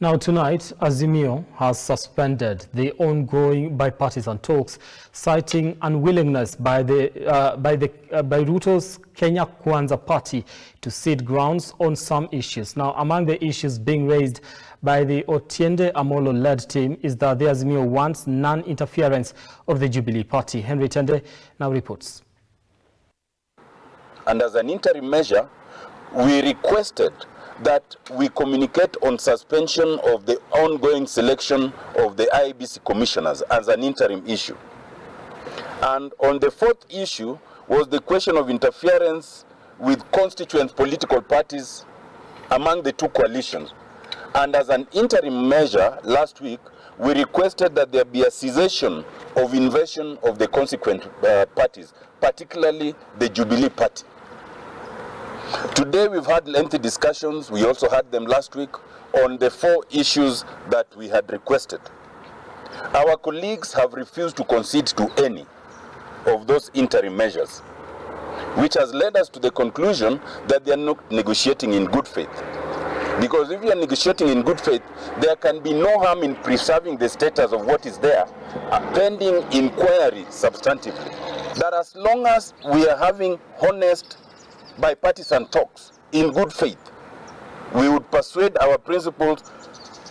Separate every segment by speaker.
Speaker 1: Now tonight, Azimio has suspended the ongoing bipartisan talks, citing unwillingness by Ruto's Kenya Kwanza party to cede grounds on some issues. Now, among the issues being raised by the Otiende Amollo-led team is that the Azimio wants non-interference of the Jubilee party. Henry Tende now reports.
Speaker 2: And as an interim measure, we requested that we communicate on suspension of the ongoing selection of the IEBC commissioners as an interim issue. And on the fourth issue was the question of interference with constituent political parties among the two coalitions. And as an interim measure last week, we requested that there be a cessation of invasion of the consequent parties, particularly the Jubilee party. Today we've had lengthy discussions, we also had them last week, on the four issues that we had requested. Our colleagues have refused to concede to any of those interim measures, which has led us to the conclusion that they are not negotiating in good faith. Because if you are negotiating in good faith, there can be no harm in preserving the status of what is there, pending inquiry substantively. That as long as we are having honest bipartisan talks in good faith, we would persuade our principals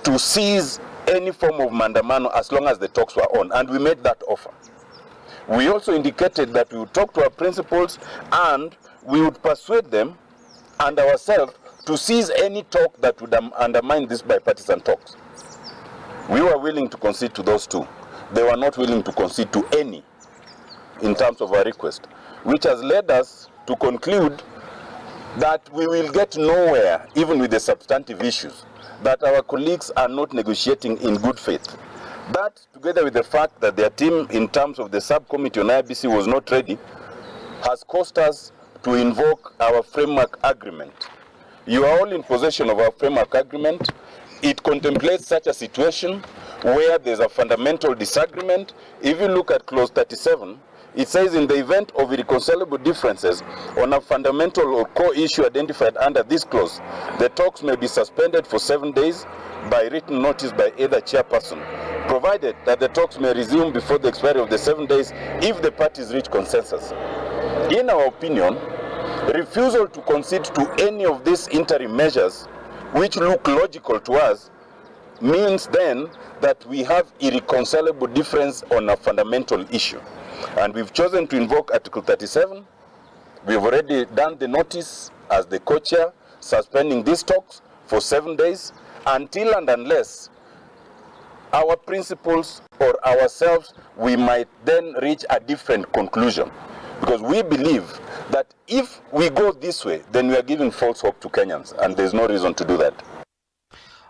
Speaker 2: to cease any form of mandamano as long as the talks were on, and we made that offer. We also indicated that we would talk to our principals and we would persuade them and ourselves to cease any talk that would undermine these bipartisan talks. We were willing to concede to those two. They were not willing to concede to any in terms of our request, which has led us to conclude that we will get nowhere, even with the substantive issues, that our colleagues are not negotiating in good faith. That, together with the fact that their team, in terms of the subcommittee on IEBC, was not ready, has caused us to invoke our framework agreement. You are all in possession of our framework agreement. It contemplates such a situation where there's a fundamental disagreement. If you look at clause 37, it says in the event of irreconcilable differences on a fundamental or core issue identified under this clause, the talks may be suspended for 7 days by written notice by either chairperson, provided that the talks may resume before the expiry of the 7 days if the parties reach consensus. In our opinion, refusal to concede to any of these interim measures, which look logical to us, means then that we have irreconcilable difference on a fundamental issue. And we've chosen to invoke Article 37. We've already done the notice as the co-chair, suspending these talks for 7 days until and unless our principals or ourselves, we might then reach a different conclusion. Because we believe that if we go this way, then we are giving false hope to Kenyans, and there's no reason to do that.